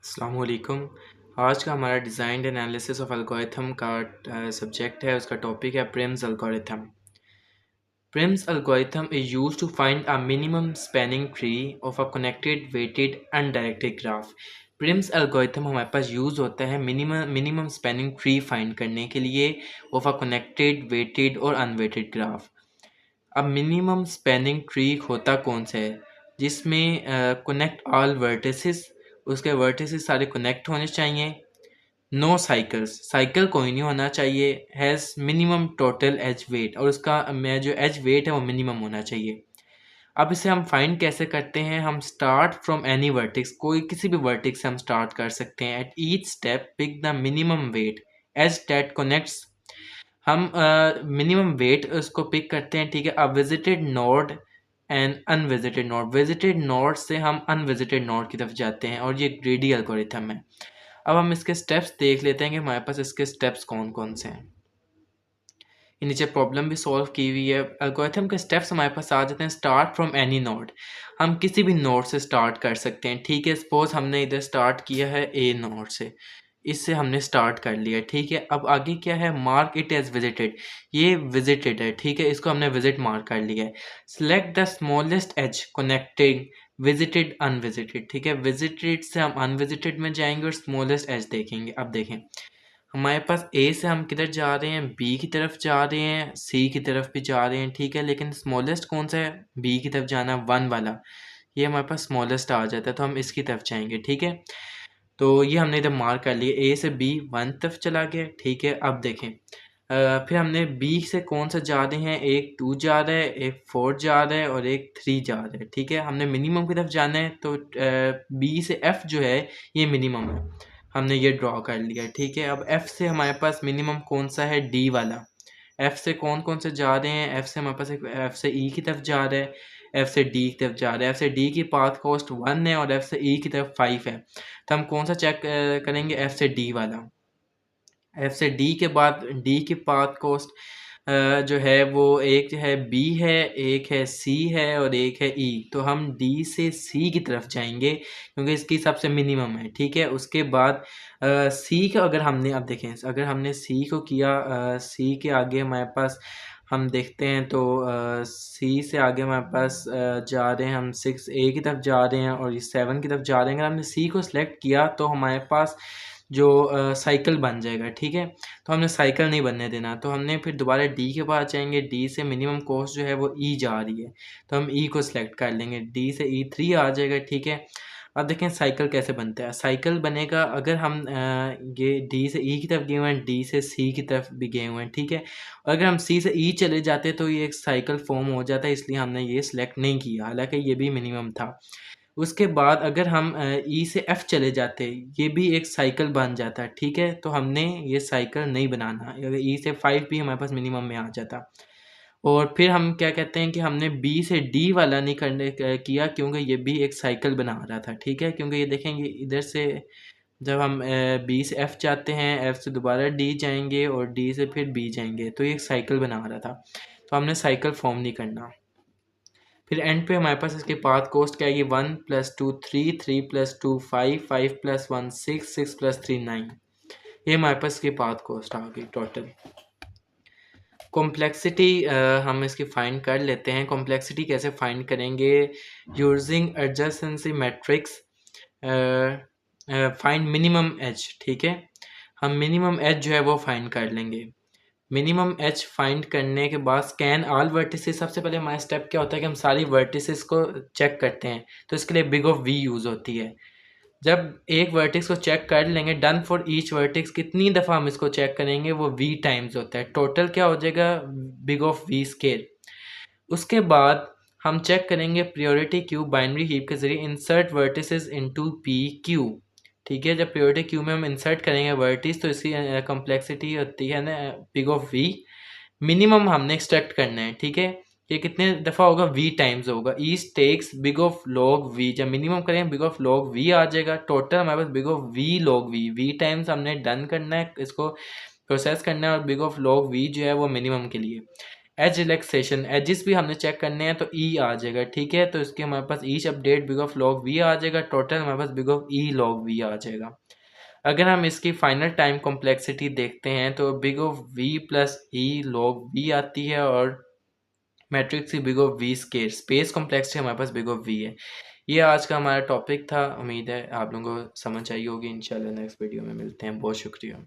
अस्सलामुअलैकुम। आज का हमारा डिज़ाइन एनालिसिस ऑफ एल्गोरिथम का सब्जेक्ट है, उसका टॉपिक है Prim's algorithm. Prim's algorithm is used to find a minimum spanning tree of a connected, weighted, undirected graph. Prim's algorithm हमारे पास यूज़ होता है मिनिमम स्पैनिंग ट्री फाइंड करने के लिए ऑफ अ कनेक्टेड, वेटेड और अनवेटेड ग्राफ। अब minimum spanning tree होता कौन सा है? जिसमें कनेक्ट ऑल वर्टिसेस, उसके वर्टिसेस सारे कनेक्ट होने चाहिए। नो साइकिल्स, साइकिल कोई नहीं होना चाहिए। Has minimum total edge weight, और उसका मैं जो एज वेट है वो मिनिमम होना चाहिए। अब इसे हम फाइंड कैसे करते हैं? हम स्टार्ट फ्रॉम एनी वर्टिक्स, कोई किसी भी वर्टिक्स से हम स्टार्ट कर सकते हैं। At each step pick the minimum weight edge that connects. हम मिनिमम वेट उसको पिक करते हैं, ठीक है। अब visited node and unvisited node, visited node से हम अनविजिटेड नोड की तरफ जाते हैं, और ये ग्रीडी एल्गोरिथम है। अब हम इसके स्टेप्स देख लेते हैं कि हमारे पास इसके स्टेप्स कौन कौन से हैं। ये नीचे प्रॉब्लम भी सॉल्व की हुई है। एल्गोरिथम के स्टेप्स हमारे पास आ जाते हैं। स्टार्ट फ्रॉम एनी नोड, हम किसी भी नोड से स्टार्ट कर सकते हैं, ठीक है। सपोज हमने इधर स्टार्ट किया है ए नोड से, इससे हमने स्टार्ट कर लिया, ठीक है। अब आगे क्या है? मार्क इट एज विजिटेड, ये विजिटेड है, ठीक है, इसको हमने विजिट मार्क कर लिया है। Select the smallest edge connecting visited unvisited, ठीक है। विजिटेड से हम अनविजिटेड में जाएंगे और स्मॉलेस्ट एज देखेंगे। अब देखें हमारे पास ए से हम किधर जा रहे हैं? बी की तरफ जा रहे हैं, सी की तरफ भी जा रहे हैं, ठीक है। लेकिन स्मॉलेस्ट कौन सा है? बी की तरफ जाना, वन वाला, ये हमारे पास स्मॉलेस्ट आ जाता है, तो हम इसकी तरफ जाएंगे, ठीक है। तो ये हमने इधर मार्क कर लिया, ए से बी वन तरफ चला गया, ठीक है। अब देखें फिर हमने बी से कौन सा जा रहे हैं? एक टू जा रहा है, एक फोर जा रहा है और एक थ्री जा रहा है, ठीक है। हमने मिनिमम की तरफ जाना है, तो बी से एफ जो है ये मिनिमम है, हमने ये ड्रॉ कर लिया, ठीक है। अब एफ से हमारे पास मिनिमम कौन सा है? डी वाला। एफ से कौन कौन से जा रहे हैं? एफ से हमारे पास एक एफ से ई की तरफ जा रहा है, एफ से डी की तरफ जा रहा है। एफ से डी की पाथ कॉस्ट वन है और एफ से ई की तरफ फाइव है, तो हम कौन सा चेक करेंगे? एफ से डी वाला। एफ से डी के बाद डी की पाथ कॉस्ट जो है वो एक जो है बी है, एक है सी है और एक है ई, तो हम डी से सी की तरफ जाएंगे क्योंकि इसकी सबसे मिनिमम है, ठीक है। उसके बाद सी का अगर हमने, अब देखें अगर हमने सी को किया, सी के आगे हमारे पास हम देखते हैं तो सी से आगे हमारे पास जा रहे हैं हम सिक्स ए की तरफ जा रहे हैं और सेवन की तरफ जा रहे हैं। अगर हमने सी को सिलेक्ट किया तो हमारे पास जो साइकिल बन जाएगा, ठीक है। तो हमने साइकिल नहीं बनने देना, तो हमने फिर दोबारा डी के पास जाएंगे। डी से मिनिमम कॉस्ट जो है वो ई जा रही है, तो हम ई को सिलेक्ट कर लेंगे। डी से ई थ्री आ जाएगा, ठीक है। अब देखें साइकिल कैसे बनता है। साइकिल बनेगा अगर हम ये डी से ई की तरफ गए हुए हैं, डी से सी की तरफ भी गए हुए हैं, ठीक है। और अगर हम सी से ई चले जाते तो ये एक साइकिल फॉर्म हो जाता है, इसलिए हमने ये सिलेक्ट नहीं किया, हालांकि ये भी मिनिमम था। उसके बाद अगर हम ई से एफ चले जाते, ये भी एक साइकिल बन जाता, ठीक है। तो हमने ये साइकिल नहीं बनाना, अगर ई से फाइव भी हमारे पास मिनिमम में आ जाता। और फिर हम क्या कहते हैं कि हमने बी से डी वाला नहीं करने किया क्योंकि ये भी एक साइकिल बना रहा था, ठीक है। क्योंकि ये देखेंगे इधर से जब हम बी से एफ जाते हैं, एफ से दोबारा डी जाएंगे और डी से फिर बी जाएंगे, तो ये एक साइकिल बना रहा था, तो हमने साइकिल फॉर्म नहीं करना। फिर एंड पे हमारे पास इसके पाथ कॉस्ट क्या है? One plus two three, three plus two five, five plus one six, six plus three nine, ये हमारे पास इसकी पाथ कॉस्ट आ गई टोटल। कॉम्प्लेक्सिटी हम इसकी फाइंड कर लेते हैं। कॉम्प्लेक्सिटी कैसे फाइंड करेंगे? Using adjacency matrix find minimum age, ठीक है। हम मिनिमम एज जो है वो फाइंड कर लेंगे। मिनिमम एच फाइंड करने के बाद स्कैन ऑल वर्टिसेस, सबसे पहले हमारा स्टेप क्या होता है कि हम सारी वर्टिसेस को चेक करते हैं, तो इसके लिए बिग ऑफ वी यूज़ होती है। जब एक वर्टिक्स को चेक कर लेंगे, डन फॉर ईच वर्टिक्स, कितनी दफ़ा हम इसको चेक करेंगे वो वी टाइम्स होता है, टोटल क्या हो जाएगा? Big of V square. उसके बाद हम चेक करेंगे प्रायोरिटी क्यू बाइनरी हीप के जरिए insert vertices into P Q, ठीक है। जब प्रायोरिटी क्यू में हम इंसर्ट करेंगे वर्टिस तो इसकी कॉम्प्लेक्सिटी होती है ना बिग ऑफ वी। मिनिमम हमने एक्सट्रैक्ट करना है, ठीक है। ये कितने दफ़ा होगा? वी टाइम्स होगा। Each takes big of log V, जब मिनिमम करेंगे बिग ऑफ लॉग वी आ जाएगा, टोटल हमारे पास big of V log V, V times हमने डन करना है, इसको प्रोसेस करना है, और बिग ऑफ लॉग वी जो है वो मिनिमम के लिए। एज रिलैक्सेशन, एजिस भी हमने चेक करने हैं तो ई आ जाएगा, ठीक है। तो इसके हमारे पास each update big of log V आ जाएगा, टोटल हमारे पास big of E log V आ जाएगा। अगर हम इसकी फाइनल टाइम कॉम्प्लेक्सिटी देखते हैं तो big of V plus E log V आती है, और मैट्रिक्स की big of V square space complexity हमारे पास बिग ऑफ वी है। ये आज का हमारा टॉपिक था। उम्मीद है आप लोगों को समझ आई होगी। इंशाल्लाह नेक्स्ट वीडियो में मिलते हैं। बहुत शुक्रिया।